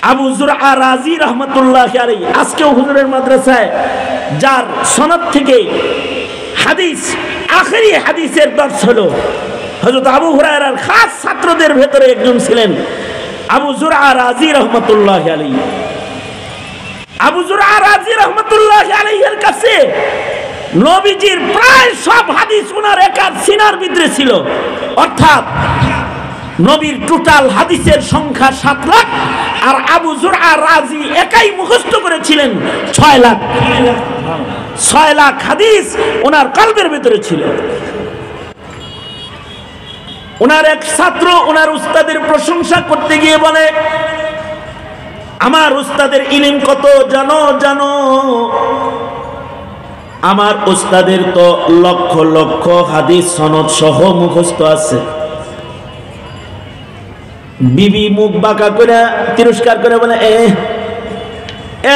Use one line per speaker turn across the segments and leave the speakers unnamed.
আবু যুরআ রাজি রাহমাতুল্লাহি আলাইহি আজকেও হুজুরের মাদ্রাসায় যার সনদ থেকে হাদিস আখেরি হাদিসের দর্শ হলো, হযরত আবু হুরায়রার খাস ছাত্রদের ভেতরে একজন ছিলেন আবু যুরআ রাজি রাহমাতুল্লাহি আলাইহি। আবু যুরআ রাজি রাহমাতুল্লাহি আলাইহির কাছে নবীজির প্রায় সব হাদিস ওনার একার সিনার ভিতরে ছিল, অর্থাৎ নবীর টোটাল হাদিসের সংখ্যা 7 লাখ, আর আবু যুরআ রাজি একাই মুখস্থ করেছিলেন 6 লাখ। 6 লাখ হাদিস ওনার কলবের ভিতরে ছিল। ওনার এক ছাত্র ওনার উস্তাদের প্রশংসা করতে গিয়ে বলে, আমার উস্তাদের ইলম কত জানো জানো? আমার উস্তাদের তো লক্ষ লক্ষ হাদিস সনদ সহ মুখস্থ আছে। বিবি মুখ বাঁকা করে তিরস্কার করে বলে,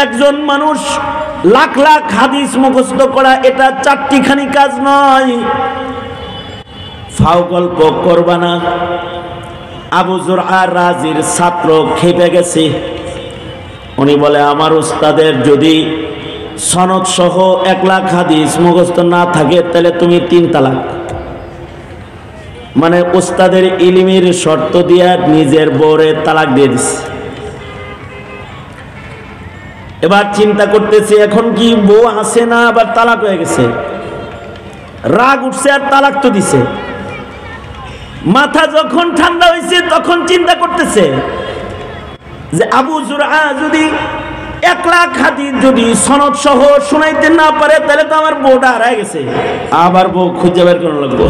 একজন মানুষ লাখ লাখ হাদিস মুখস্থ করা এটা চারটিখানি কাজ নয়, ফাও গল্প করবা না। আবু যুরআ রাজির ছাত্র খেপে গেছে। উনি বলে, আমার উস্তাদের যদি সনদ সহ 1 লাখ হাদিস মুখস্থ না থাকে তাহলে তুমি 3 তালাক। মানে উস্তাদের ইলমের শর্ত দিয়া নিজের বউরে তালাক দিয়ে দিছে। এবার চিন্তা করতেছে এখন কি বউ আছে না আবার তালাক হয়ে গেছে, রাগ উঠছে আর তালাক তো দিছে। মাথা যখন ঠান্ডা হয়েছে তখন চিন্তা করতেছে যে আবু যুরআ যদি 1 লাখ হাদিস যদি সনদ সহ শুনাইতে না পারে তাহলে তো আমার বউটা হারায় গেছে, আবার বউ খুঁজে বের করা লাগবে।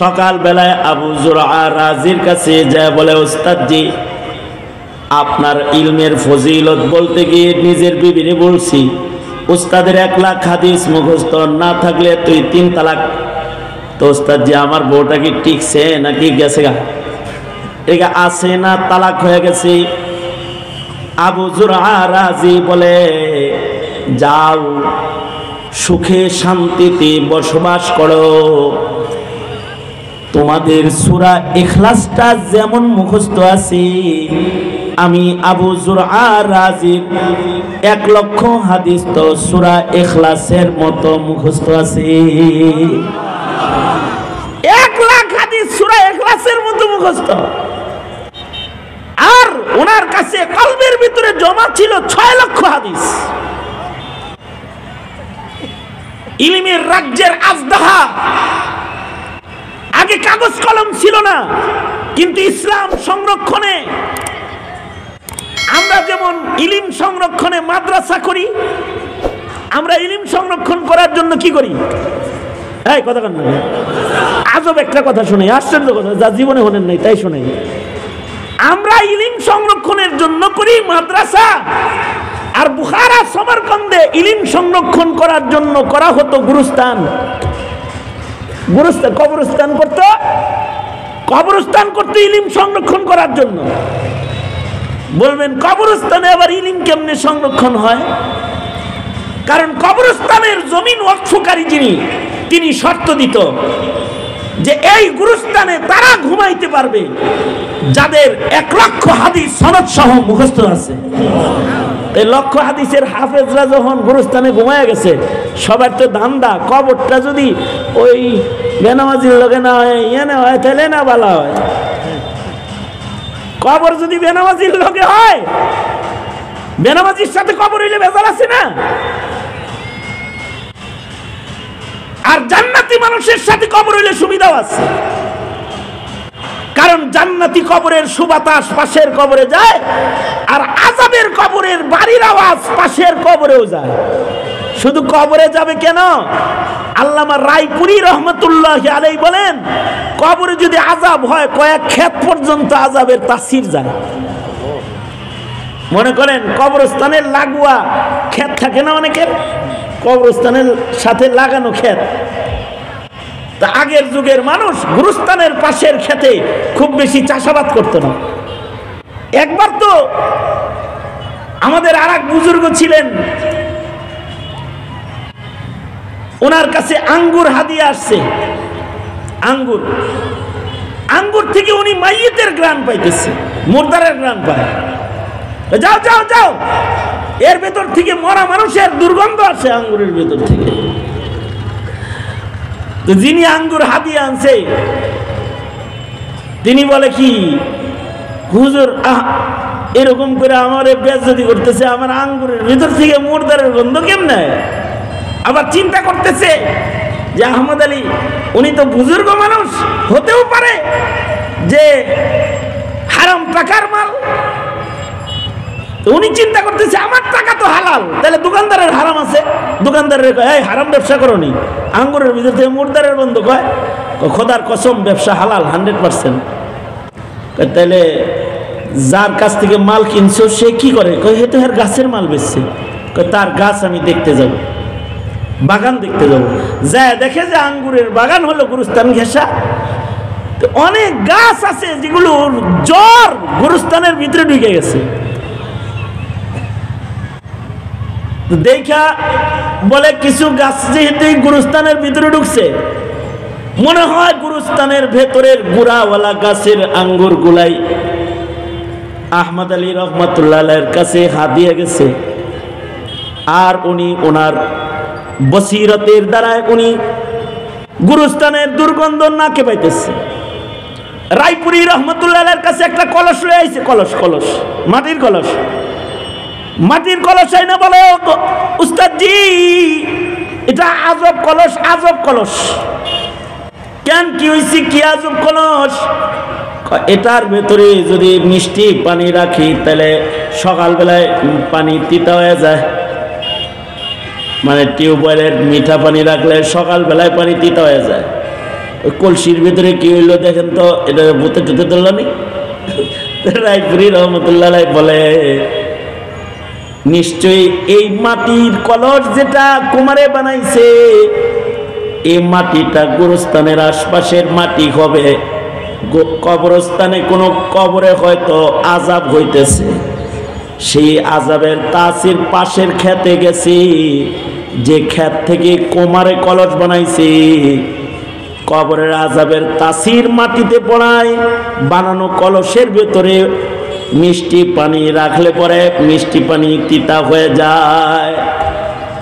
সকাল বেলায় আবু যুরআ রাজির কাছে যায় বলে, ওস্তাদ জি, আপনার ইলমের ফজিলত বলতে গিয়ে নিজের বিবিরে বলছি উস্তাদের 1 লাখ হাদিস মুখস্থ না থাকলে তুই 3 তালাক। তো ওস্তাদ জি, আমার বউটা কি টিকছে নাকি গেছে গা? এটা আছে না তালাক হয়ে গেছে? আবু যুরআ রাজি বলে, যাও সুখে শান্তিতে বসবাস করো। তোমাদের সূরা ইখলাসটা যেমন মুখস্থ আছে, আমি আবু যুরআ রাজির 1 লক্ষ হাদিস তো সূরা ইখলাসের মতো মুখস্থ আছে। 1 লাখ হাদিস সূরা ইখলাসের মতো মুখস্থ। আর ওনার কাছে কলবের ভিতরে জমা ছিল 6 লক্ষ হাদিস। ইলমের রাজ্যের আজদাহা। আগে কাগজ কলম ছিল না, কিন্তু ইসলাম সংরক্ষণে আমরা যেমন ইলম সংরক্ষণে মাদ্রাসা করি, আমরা ইলম সংরক্ষণ করার জন্য কি করি? এই কথা কেন আজব একটা কথা শুনে, আশ্চর্য কথা, যা জীবনে হলেন নাই তাই শুনে। আমরা ইলম সংরক্ষণের জন্য করি মাদ্রাসা, আর বুখারা সমরকন্দে ইলম সংরক্ষণ করার জন্য করা হতো গুরুস্থান। গুরুস্থান কবরস্থান করত, কবরস্থান করতে ইলম সংরক্ষণ করার জন্য। বলবেন কবরস্থানে আবার ইলম কেমনে সংরক্ষণ হয়? কারণ কবরস্থানের জমিন ওয়াকফকারী যিনি, তিনি শর্ত দিত যে এই গুরুস্থানে তারা ঘুমাইতে পারবে যাদের 1 লক্ষ হাদিস সনদ সহ মুখস্থ আছে। এই লক্ষ হাদিসের হাফেজরা যখন গুরুস্থানে ঘুমায় গেছে, সবার তো ধান্দা কবরটা যদি ওই বেনামাজির লোকে না হয় এনে হয় তাহলে না ভালো হয়। কবর যদি বেনামাজির লোকে হয়, বেনামাজির সাথে কবর হইলে ভেজাল আছে না? আর জান্নাতি মানুষের সাথে কবর হইলে সুবিধাও আছে, কারণ জান্নাতি কবরের সুবাতাস পাশের কবরে যায়, আর আযাবের কবরের বাড়ির আওয়াজ পাশের কবরেও যায়। শুধু কবরে যাবে কেন? আল্লামা রায়পুরী রহমতুল্লাহি আলাইহি বলেন, কবরে যদি আযাব হয় কয়েক ক্ষেত পর্যন্ত আযাবের তাসির যায়। মনে করেন কবরস্থানের লাগোয়া ক্ষেত থাকে না অনেকের, কবরস্থানের সাথে লাগানো ক্ষেত। তা আগের যুগের মানুষ গুরুস্থানের পাশের ক্ষেতে খুব বেশি চাষাবাদ করতো না। একবার তো আমাদের আর এক বুজুর্গ ছিলেন, ওনার কাছে আঙ্গুর হাদিয়া আসছে। আঙ্গুর থেকে উনি মাইয়িতের গ্রান পাইতেছে, মুর্দারের গ্রান পায়। যাও যাও যাও, এর ভেতর থেকে মরা মানুষের দুর্গন্ধ আসে আঙ্গুরের ভেতর থেকে। তো যিনি আঙ্গুর হাতিয়ে আনছে তিনি বলে কি, হুজুর এরকম করে আমার বেজ্জতি করতেছে, আমার আঙ্গুরের ভিতর থেকে মুর্দারের গন্ধ কেমনে? আবার চিন্তা করতেছে যে আহমদ আলী উনি তো বুজুর্গ মানুষ, হতেও পারে যে হারাম টাকার মাল। উনি চিন্তা করতেছে আমার টাকা তো হালাল, তাহলে দোকানদারের হারাম আছে। দোকানদারের কয় এই হারাম ব্যবসা করনি, আঙ্গুরের ভিতর থেকে মুর্দারের গন্ধ। কয় খোদার কসম ব্যবসা হালাল 100%। তাহলে যার কাছ থেকে মাল কিনছো সে কি করে? কয় হে তো এর গাছের মাল বেচছে। কয় তার গাছ আমি দেখতে যাব, বাগান দেখতে যাব। যায় দেখে যে আঙ্গুরের বাগান হলো গুরুস্থান ঘেঁষা। তো অনেক গাছ আছে যেগুলোর জ্বর গুরুস্থানের ভিতরে ঢুকে গেছে। দেখা বলে কিছু গাছ যেহেতু গুরুস্থানের ভিতরে ঢুকছে, মনে হয় গুরুস্থানের ভেতরের গুড়াওয়ালা গাছের আঙ্গুর গুলাই আহমদ আলী রহমতুল্লাহের কাছে হাদিয়া গেছে। আর উনি ওনার বসিরতের দ্বারায় উনি গুরুস্থানের দুর্গন্ধ নাকে পাইতেছে। রায়পুরি রহমতুল্লাহের কাছে একটা কলস লয়ে আইছে, কলস কলস মাটির কলস, মাটির কলস আইনা বলে উস্তাদজি এটা আজব কলস, আজব কলস। কেন কি হয়েছে, কি আজব কলস? এটার ভেতরে যদি মিষ্টি পানি রাখি তাহলে সকালবেলায় পানি তিতা হয়ে যায়। মানে টিউবওয়েলের মিঠা পানি রাখলে সকালবেলায় পানি তিতা হয়ে যায়। ওই কলসির ভিতরে কি হইলো দেখেন তো, এটা বুতে টুতে ধরলানি। রায়পুরি রহমতুল্লাহ বলে নিশ্চয়ই এই মাটির কলস যেটা কুমারে বানাইছে, এই মাটিটা গোরস্থানের আশপাশের মাটি হবে। কবরস্থানে কোনো কবরে হয়তো আযাব হইতেছে, সেই আযাবের তাসির পাশের খেতে গেছি, যে ক্ষেত থেকে কুমারে কলস বানাইছে, কবরের আযাবের তাসির মাটিতে পড়ায় বানানো কলসের ভেতরে মিষ্টি পানি রাখলে পরে মিষ্টি পানি তিতা হয়ে যায়।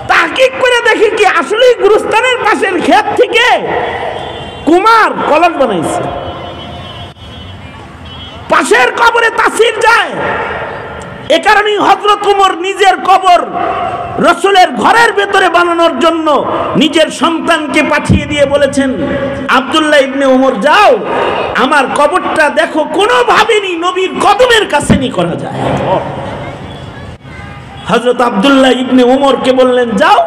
তাহকিক করে দেখি কি আসলে গুরুস্থানের পাশের ক্ষেত থেকে কুমার কলস বানাইছে, পাশের কবরে তাসির যায়। এ কারণেই হযরত ওমর নিজের কবর রাসূলের ঘরের ভেতরে বানানোর জন্য নিজের সন্তানকে পাঠিয়ে দিয়ে বলেছেন, আব্দুল্লাহ ইবনে ওমর যাও আমার কবরটা দেখো, কোনোভাবেই নবীর কদমের কাছে নি করা যায়। হযরত আব্দুল্লাহ ইবনে ওমরকে বললেন যাও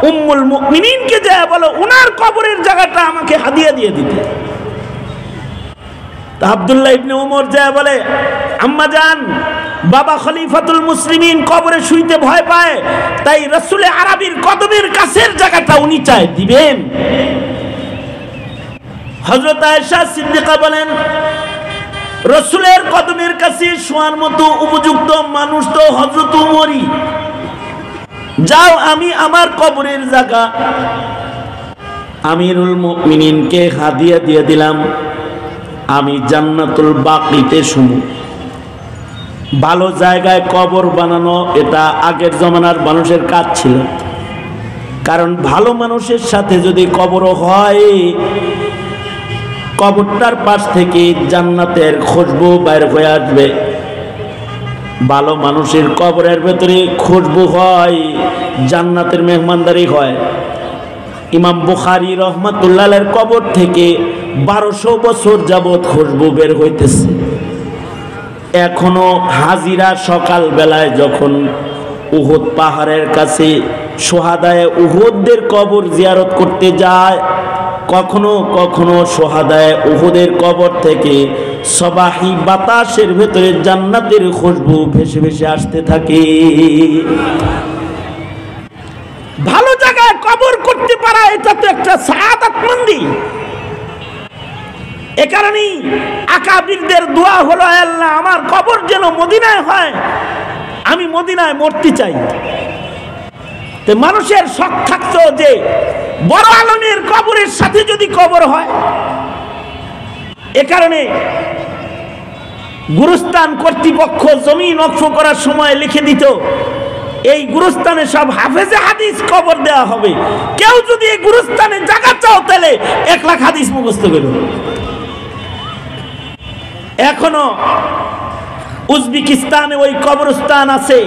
উম্মুল মুমিনিনকে যায় বলো ওনার কবরের জায়গাটা আমাকে হাদিয়া দিয়ে দিতে। তা আব্দুল্লাহ ইবনে ওমর যায় বলে আম্মা জান, বাবা খলিফাতুল মুসলিমিন কবরে শুইতে ভয় পায়, তাই রাসূলে আরবির কদমের কাছের জায়গাটা উনি চাই দিবেন। হযরত আয়েশা সিদ্দিকা বলেন রাসূলের কদমের কাছে শোয়ার মতো উপযুক্ত মানুষ তো হযরত ওমরই। যাও আমি আমার কবরের জায়গা আমিরুল মুমিনিনকে হাদিয়া দিয়ে দিলাম, আমি জান্নাতুল বাকিতে শুমু। ভালো জায়গায় কবর বানানো এটা আগের জমানার মানুষের কাজ ছিল, কারণ ভালো মানুষের সাথে যদি কবরও হয়, কবরটার পাশ থেকে জান্নাতের খুশবু বাইর হয়ে আসবে। ভালো মানুষের কবরের ভেতরে খুশবু হয়, জান্নাতের মেহমানদারি হয়। ইমাম বুখারী রহমাতুল্লাহের কবর থেকে 1200 বছর যাবত খুশবু বের হইতেছে। এখনো হাজিরা সকাল বেলায় যখন উহুদ পাহাড়ের কাছে সোহাদায়ে উহুদদের কবর জিয়ারত করতে যায়, কখনো কখনো সোহাদায়ে উহুদের কবর থেকে সবাহি বাতাসের ভেতরে জান্নাতের খুশবু ভেসে ভেসে আসতে থাকে। ভালো জায়গায় কবর করতে পারা এটা তো একটা সাআদাতমন্দি। এ কারণেই আকাবিরদের দোয়া হলো আল্লাহ আমার কবর যেন মদিনায় হয়, আমি মদিনায় মরতে চাই। তো মানুষের শখ থাকতো যে বড় আলমের কবরের সাথে যদি কবর হয়। এ কারণে গুরুস্থান কর্তৃপক্ষ জমি নকশ করার সময় লিখে দিত এই গুরুস্থানে সব হাফেজে হাদিস কবর দেওয়া হবে, কেউ যদি এই গুরুস্থানে জায়গা চাও তাহলে 1 লাখ হাদিস মুখস্থ করো। এখনো উজবেকিস্তানে ওই কবরস্থান আছে,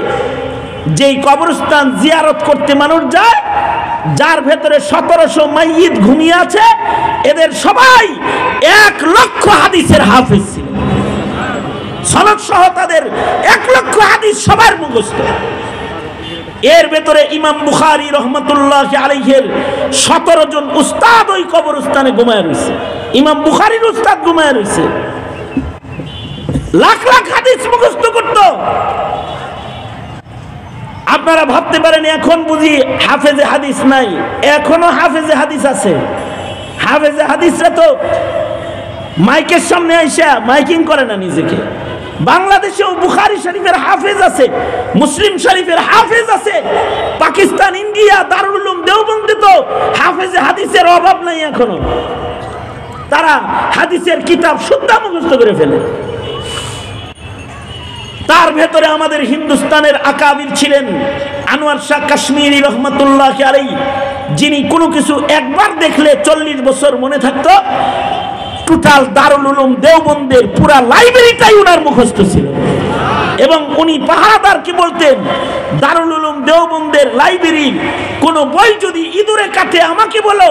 যেই কবরস্থান জিয়ারত করতে মানুষ যায়, যার ভেতরে 1700 মাইয়িত ঘুমিয়ে আছে, এদের সবাই 1 লক্ষ হাদিসের হাফেজ ছিল, সনদ সহ তাদের 1 লক্ষ হাদিস সবার মুখস্থ। এর ভেতরে ইমাম বুখারী রহমাতুল্লাহ আলাইহির 17 জন উস্তাদ ওই কবরস্থানে ঘুমায় রয়েছে, ইমাম বুখারীর উস্তাদ ঘুমায় রয়েছে, লাখ লাখ হাদিস মুখস্থ করত। আপনারা ভাবতে পারেন এখন বুঝি হাফেজে হাদিস নাই, এখনো হাফেজে হাদিস আছে। হাফেজে হাদিসরা তো মাইকের সামনে আইসা মাইকিং করে না নিজেকে। বাংলাদেশেও বুখারী শরীফের হাফেজ আছে, মুসলিম শরীফের হাফেজ আছে, পাকিস্তান, ইন্ডিয়া, দারুল উলুম দেওবন্দে তো হাফেজে হাদিসের অভাব নাই এখনো। তারা হাদিসের কিতাব শুদ্ধ মুখস্থ করে ফেলে। তার ভেতরে আমাদের হিন্দুস্তানের আকাবির ছিলেন আনোয়ার শাহ কাশ্মীরি রহমাতুল্লাহ আলাইহি, যিনি কোনো কিছু একবার দেখলে 40 বছর মনে থাকতো। টোটাল দারুল উলুম দেওবন্দের পুরা লাইব্রেরিটাই উনার মুখস্থ ছিল। এবং উনি পাহারাদার কি বলতেন, দারুল উলুম দেওবন্দের লাইব্রেরির কোন বই যদি ইঁদুরে কাটে আমাকে বলো,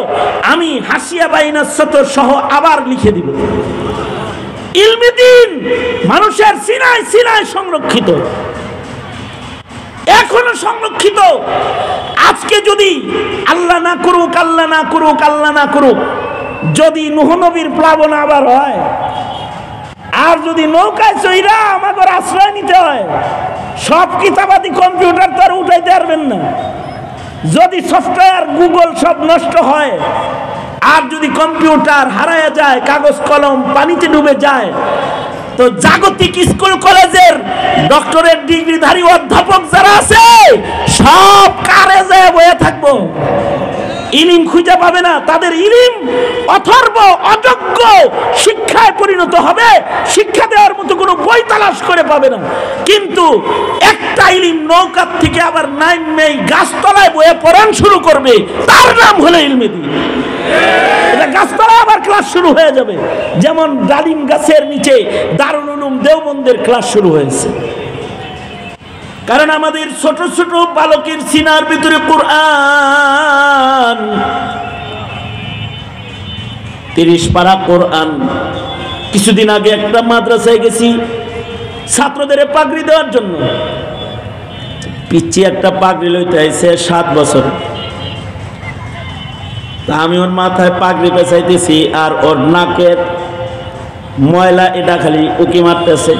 আমি হাসিয়া বাইনা সতর সহ আবার লিখে দিব। ইলমে দ্বীন মানুষের সিনায় সিনায় সংরক্ষিত, এখনো সংরক্ষিত। আজকে যদি আল্লাহ না করুক, আল্লাহ না করুক, আল্লাহ না করুক, যদি নূহ নবীর প্লাবন আবার হয়, আর যদি নৌকায় চইরা আমাদের আশ্রয় নিতে হয়, সব কিতাবাদি কম্পিউটার তো আর উঠাইতে পারবেন না। যদি সফটওয়্যার গুগল সব নষ্ট হয়, আর যদি কম্পিউটার হারায় যায়, কাগজ কলম পানিতে ডুবে যায়, তো জাগতিক স্কুল কলেজের ডক্টরেট ডিগ্রিধারী অধ্যাপক যারা আছে সব কারে যায় বয়ে থাকবো, ইলিম খুঁজে পাবে না। তাদের ইলিম অথর্ব অযোগ্য শিক্ষায় পরিণত হবে, শিক্ষা দেওয়ার মতো কোনো বই তালাশ করে পাবে না। কিন্তু একটা ইলিম নৌকার থেকে আবার নাইন নেই গাছতলায় বয়ে পড়ান শুরু করবে, তার নাম হলো ইলমে দ্বীন। এটা গাছতলায় আবার ক্লাস শুরু হয়ে যাবে, যেমন ডালিম গাছের নিচে দারুল উলুম দেওবন্দের ক্লাস শুরু হয়েছে। কারণ আমাদের ছোট ছোট বালকের সিনার ভিতরে কোরআন, 30 পারা কোরআন। কিছুদিন আগে একটা মাদ্রাসায় গেছি ছাত্রদের পাগড়ি দেওয়ার জন্য, পিচ্ছি একটা পাগড়ি লইতে আইছে 7 বছর। তা আমি ওর মাথায় পাগড়ি পেঁচাইতেছি, আর ওর নাকের ময়লা এটা খালি উকি মারতেছে।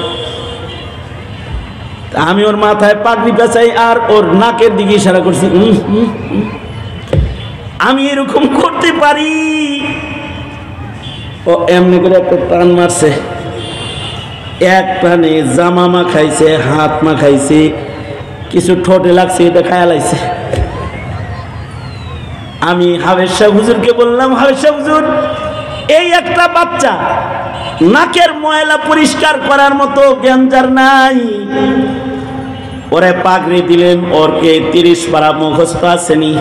আমি ওর মাথায় পাগড়ি পেঁচাই আর ওর নাকের দিকে ইশারা করছি, আমি এরকম করতে পারি। ও এমনি করে একটা টান মারছে, এক টানে জামা মাখাইছে, হাত মাখাইছে, কিছু ঠোঁটে লাগছে, এটা খায়া লাগছে। আমি হাফেজ সাহেব হুজুরকে বললাম, হাফেজ সাহেব হুজুর, এই একটা বাচ্চা নাকের ময়লা পরিষ্কার করার মতো জ্ঞান যার নাই, ওরে পাগড়ি দিলেন, ওরকে 30 পারা মুখস্থ আসেনি।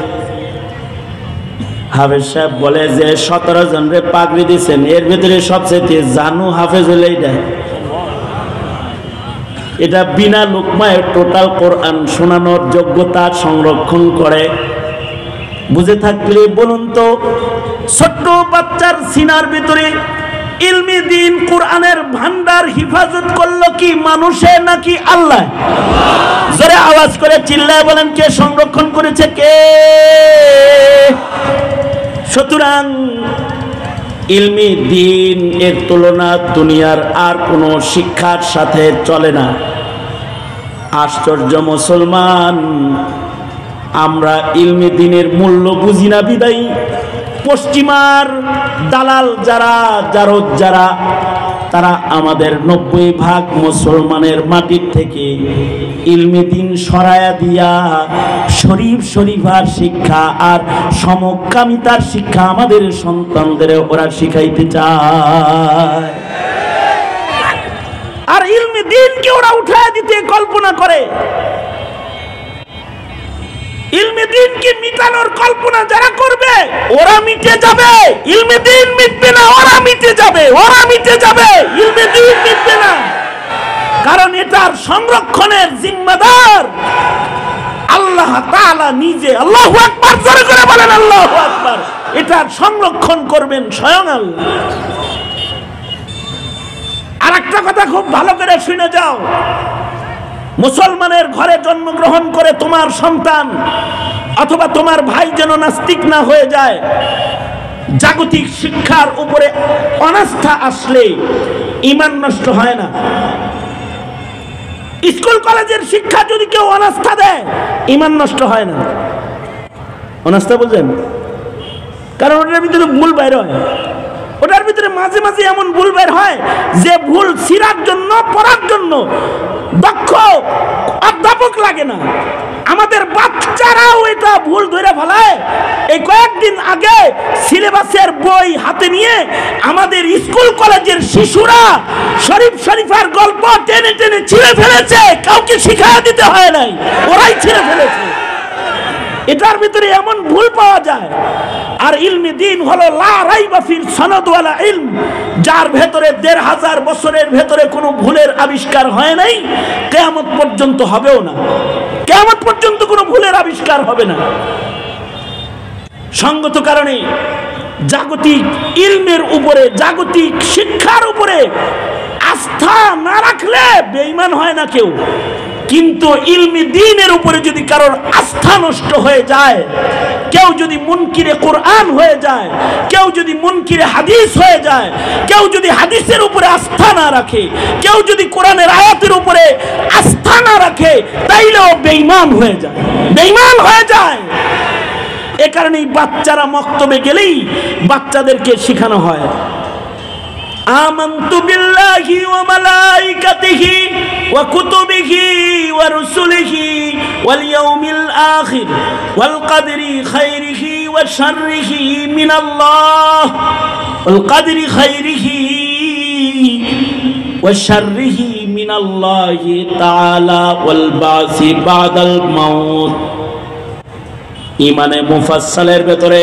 হাফেজ সাহেব বলে যে 17 জনরে পাগড়ি দিচ্ছেন, এর ভিতরে সবচেয়ে জানু হাফেজ হলে এটা বিনা লোকমায় টোটাল কোরআন শোনানোর যোগ্যতা সংরক্ষণ করে। বুঝে থাকলে বলুন তো, ছোট্ট বাচ্চার সিনার ভিতরে ইলমে দ্বীন কোরআনের ভান্ডার হিফাজত করলো কি মানুষে নাকি আল্লাহ? জোরে আওয়াজ করে চিল্লায় বলেন, কে সংরক্ষণ করেছে? কে? সুতরাং ইলমে দ্বীন এর তুলনা দুনিয়ার আর কোনো শিক্ষার সাথে চলে না। আশ্চর্য মুসলমান, আমরা ইলমে দ্বীনের মূল্য বুঝি না বিদায়ী পশ্চিমার দালাল যারা, জারদ যারা, তারা আমাদের 90% মুসলমানের মাটির থেকে ইলমে দ্বীন সরায়া দিয়া শরীফ শরীফার শিক্ষা আর সমকামিতার শিক্ষা আমাদের সন্তানদের ওরা শিখাইতে চায়। আর দ্বীনকে ওরা উঠায় দিতে কল্পনা করে। ইলমে দ্বীনকে মিটানোর কল্পনা যারা করবে ওরা মিটে যাবে, ইলমে দ্বীন মিটবে না, ওরা মিটে যাবে, ওরা মিটে যাবে, ইলমে দ্বীন মিটবে না। কারণ এটার সংরক্ষণের জিম্মাদার আল্লাহ তাআলা নিজে। আল্লাহু আকবার, জোরে করে বলেন আল্লাহু আকবার। এটার সংরক্ষণ করবেন স্বয়ং আল্লাহ। আর একটা কথা খুব ভালো করে শুনে যাও, মুসলমানের ঘরে জন্মগ্রহণ করে তোমার সন্তান অথবা তোমার ভাই যেন নাস্তিক না হয়ে যায়। জাগতিক শিক্ষার উপরে অনাস্থা আসলে ঈমান নষ্ট হয় না। স্কুল কলেজের শিক্ষা যদি কেউ অনাস্থা দেয় ঈমান নষ্ট হয় না। অনাস্থা বুঝলেন? কারণ ওটার ভিতরে ভুল বাইর হয়, ওটার ভিতরে মাঝে মাঝে এমন ভুল বের হয় যে ভুল ছিঁড়ার জন্য, পড়ার জন্য দক্ষ অধ্যাপক লাগে না। আমাদের বাচ্চারাও এটা ভুল ধরে ফেলায়। এই কয়েকদিন আগে সিলেবাসের বই হাতে নিয়ে আমাদের স্কুল কলেজের শিশুরা শরীফ শরীফার গল্প টেনে টেনে ছিঁড়ে ফেলেছে, কাউকে শিখাইয়া দিতে হয় নাই, ওরাই ছিঁড়ে ফেলেছে। এটার ভিতরে এমন ভুল পাওয়া যায়। আর ইলমে দ্বীন হলো লা রাইবা ফির সনদ ওয়ালা ইলম, যার ভেতরে ১৫০০ বছরের ভেতরে কোনো ভুলের আবিষ্কার হয় নাই, কিয়ামত পর্যন্ত হবেও না। কিয়ামত পর্যন্ত কোনো ভুলের আবিষ্কার হবে না। সঙ্গত কারণে জাগতিক ইলমের উপরে, জাগতিক শিক্ষার উপরে আস্থা না রাখলে বেঈমান হয় না কেউ। কিন্তু ইলমে দ্বীনের উপরে যদি কারোর আস্থা নষ্ট হয়ে যায়, কেউ যদি মুনকিরে কোরআন হয়ে যায়, কেউ যদি মুনকিরে হাদিস হয়ে যায়, কেউ যদি হাদিসের উপরে আস্থা না রাখে, কেউ যদি কোরআনের আয়াতের উপরে আস্থা না রাখে, তাইলেও বেঈমান হয়ে যায়, বেঈমান হয়ে যায়। এ কারণেই বাচ্চারা মক্তবে গেলেই বাচ্চাদেরকে শেখানো হয় আমানতু বিল্লাহি ওয়া মালাইকাতিহি ওয়া কুতুবিহি ওয়া রুসুলিহি ওয়াল ইয়াউমিল আখির ওয়াল কদরি খাইরিহি ওয়া শাররিহি মিনাল্লাহ ওয়াল কদরি খাইরিহি ওয়া শাররিহি মিনাল্লাহি তাআলা ওয়াল বাসি বাদাল মাউত। ঈমানে মুফাসসালের ভেতরে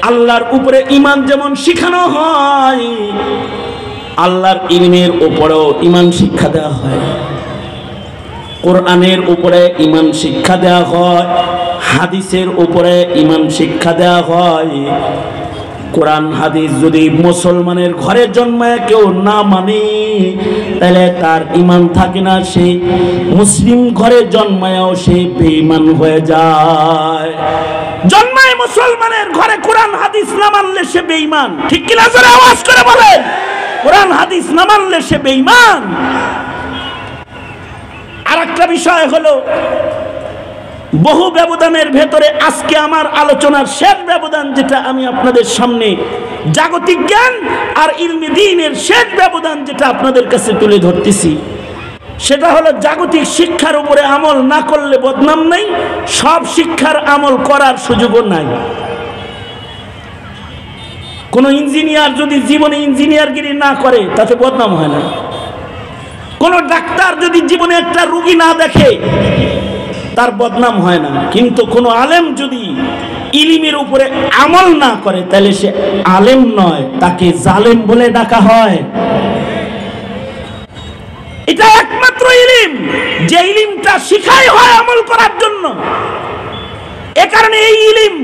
আল্লাহর উপরে ঈমান যেমন শিখানো হয়, আল্লাহর ইলমের উপরেও ঈমান শিক্ষা দেওয়া হয়, কোরআনের উপরে ঈমান শিক্ষা দেওয়া হয়, হাদিসের উপরে ঈমান শিক্ষা দেওয়া হয়। কোরআন হাদিস যদি মুসলমানের ঘরে জন্মায় কেউ না মানে, তাহলে তার ঈমান থাকে না, সে মুসলিম ঘরে জন্মায়ও সে বেঈমান হয়ে যায়। জন্মায় মুসলমানের ঘরে কোরআন হাদিস না মানলে সে বেঈমান। ঠিক কি না? জোরে আওয়াজ করে বলেন, কোরআন হাদিস না মানলে সে বেঈমান। আর একটা বিষয় হলো, বহু ব্যবধানের ভেতরে আজকে আমার আলোচনার শেষ ব্যবধান যেটা আমি আপনাদের সামনে, জাগতিক জ্ঞান আর ইলমে দ্বীনের শেষ ব্যবধান যেটা আপনাদের কাছে তুলে ধরতেছি, সেটা হলো জাগতিক শিক্ষার উপরে আমল না করলে বদনাম নাই, সব শিক্ষার আমল করার সুযোগও নাই। কোন ইঞ্জিনিয়ার যদি জীবনে ইঞ্জিনিয়ারগিরি না করে তাতে বদনাম হয় না। কোন ডাক্তার যদি জীবনে একটা রোগী না দেখে তার বদনাম হয় না। কিন্তু কোন আলেম যদি ইলমের উপরে আমল না করে তাহলে সে আলেম নয়, তাকে জালেম বলে ডাকা হয়। এটা একমাত্র ইলম যে ইলমটা শিখাই হয় আমল করার জন্য। এ কারণে এই ইলম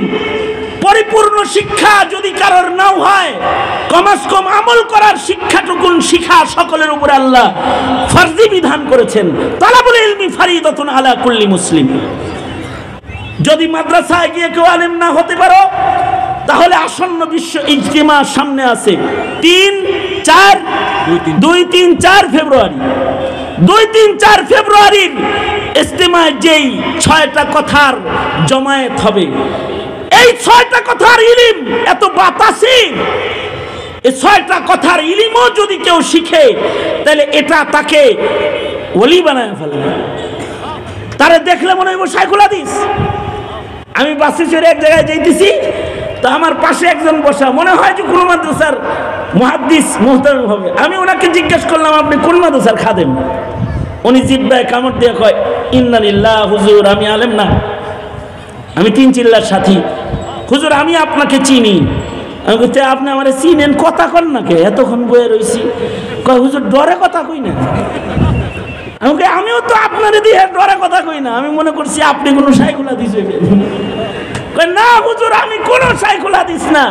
পরিপূর্ণ শিক্ষা যদি কারোর নাও হয়, কমাস কম আমল করার শিক্ষাটুকুন শিখা সকলের উপরে আল্লাহ ফরজি বিধান করেছেন। তালাবুল ইলমি ফরিদাতুন আলা কুল্লি মুসলিম। যদি মাদ্রাসায় গিয়ে কেউ আলেম না হতে পারো, তাহলে আসন্ন বিশ্ব ইজতিমা সামনে আছে। 2-3-4 ফেব্রুয়ারি 2-3-4 ফেব্রুয়ারির ইজতিমায় যেই 6টা কথার জমায়েত হবে, এই 6টা কথার ইলম এত বাতাসি, এই 6টা কথার ইলমও যদি কেউ শিখে তাহলে এটা তাকে ওলি বানায় ফেলবে। তারে দেখলে মনে হইব শাইখুল হাদিস। আমি বাসে চড়ে এক জায়গায় যাইতেছি, তা আমার পাশে একজন বসা, মনে হয় যে কোন মাদ্রাসার মুহাদ্দিস মুহতামিম হবে। আমি ওনাকে জিজ্ঞেস করলাম, আপনি কোন মাদ্রাসার খাদেম? উনি জিব্বায় কামড় দিয়ে কয়, ইন্না লিল্লাহ হুজুর, আমি আলেম না, আমি তিন চিল্লার সাথী। হুজুর আমি আপনাকে চিনি। আমি বলতে, আপনি আমার চিনেন, কথা কন না কে? এতক্ষণ বয়ে রয়েছি। কয় হুজুর ডরে কথা কই না। আমাকে, আমিও তো আপনার দিয়ে ডরে কথা কই না, আমি মনে করছি আপনি কোনো শাইখুল হাদিস হইবেন। কয় না হুজুর, আমি কোনো শাইখুল হাদিস না,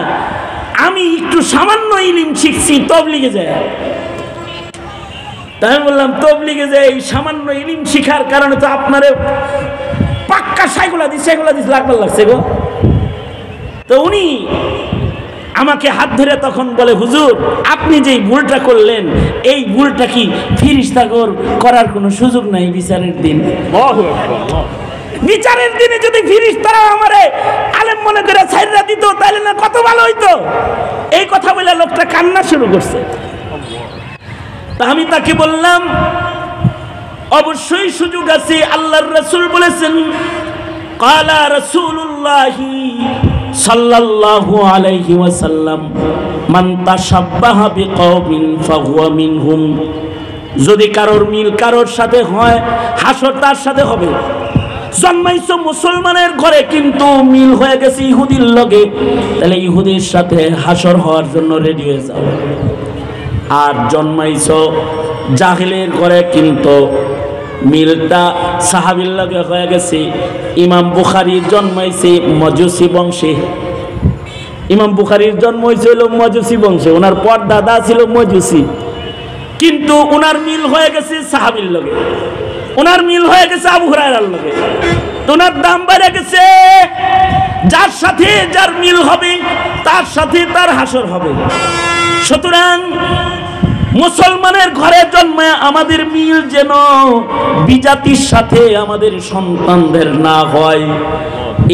আমি একটু সামান্য ইলম শিখছি তবলিগে যায়। তাই আমি বললাম, তবলিগে যায় এই সামান্য ইলম শিখার কারণে তো আপনারে পাক্কা শাইখুল হাদিস লাগবার লাগছে গো। তো উনি আমাকে হাত ধরে তখন বলে, হুজুর আপনি যেই ভুলটা করলেন, এই ভুলটা কি ফিরিস্তা করার কোনো সুযোগ নাই বিচারের দিন? বিচারের দিনে যদি ফিরিস্তারা আমারে আলেম মনে করে ছাইরা দিত, তাহলে না কত ভালো হইতো। এই কথা বলে লোকটা কান্না শুরু করছে। তা আমি তাকে বললাম, অবশ্যই সুযোগ আছে। আল্লাহর রাসূল বলেছেন, ক্বালা রাসূলুল্লাহি সাল্লাল্লাহু আলাইহি ওয়াসাল্লাম, মান তাশাব্বাহা বিকওমিন ফাহুয়া মিনহুম। যদি কারোর মিল কারোর সাথে হয়, হাসর তার সাথে হবে। জন্মাইছো মুসলমানের ঘরে কিন্তু মিল হয়ে গেছে ইহুদির লগে, তাহলে ইহুদির সাথে হাসর হওয়ার জন্য রেডি হয়ে যাও। আর জন্মাইছো জাহিলের ঘরে কিন্তু মিলটা সাহাবীর লগে হয়ে গেছে। ইমাম বুখারীর জন্মাইছে মজুসি বংশে। ইমাম বুখারীর জন্ম হয়েছিল মজুসি বংশে, ওনার পরদাদা ছিল মজুসি, কিন্তু ওনার মিল হয়ে গেছে সাহাবীর লগে, ওনার মিল হয়ে গেছে আবু হুরায়রার লগে। তো ওনার দাম বেড়ে গেছে। যার সাথে যার মিল হবে তার সাথে তার হাসর হবে। সুতরাং মুসলমানের ঘরে জন্মে আমাদের মিল যেন বিজাতির সাথে আমাদের সন্তানদের না হয়,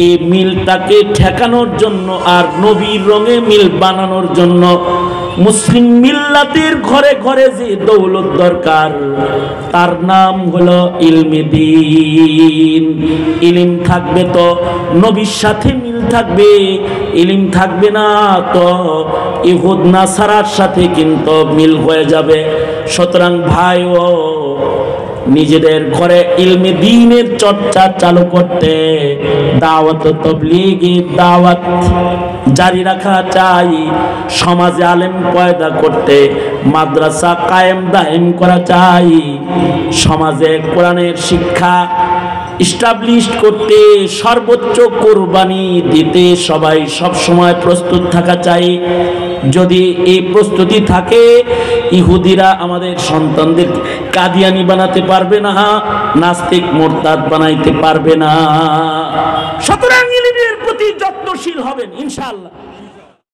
এই মিলটাকে ঠেকানোর জন্য আর নবীর রঙে মিল বানানোর জন্য মুসলিম মিল্লাতের ঘরে ঘরে যে দৌলত দরকার, তার নাম হলো ইলমে দ্বীন। ইলম থাকবে তো নবীর সাথে মিল থাকবে, ইলম থাকবে না তো ইহুদ নাসারার সাথে কিন্তু মিল হয়ে যাবে। সুতরাং ভাই ও নিজেদের ঘরে ইলমে দ্বীনের চর্চা চালু করতে, দাওয়াত তাবলীগের দাওয়াত জারি রাখা চাই। সমাজে আলেম পয়দা করতে মাদ্রাসা কায়েম দায়েম করা চাই। সমাজে কোরআনের শিক্ষা এস্টাবলিশ করতে সর্বোচ্চ কোরবানি দিতে সবাই সব সময় প্রস্তুত থাকা চাই। যদি এই প্রস্তুতি থাকে, ইহুদিরা আমাদের সন্তানদের কাদিয়ানি বানাতে পারবে না, নাস্তিক মুরতাদ বানাইতে পারবে না। সুতরাং ইলমের প্রতি যত্নশীল হবেন ইনশাআল্লাহ।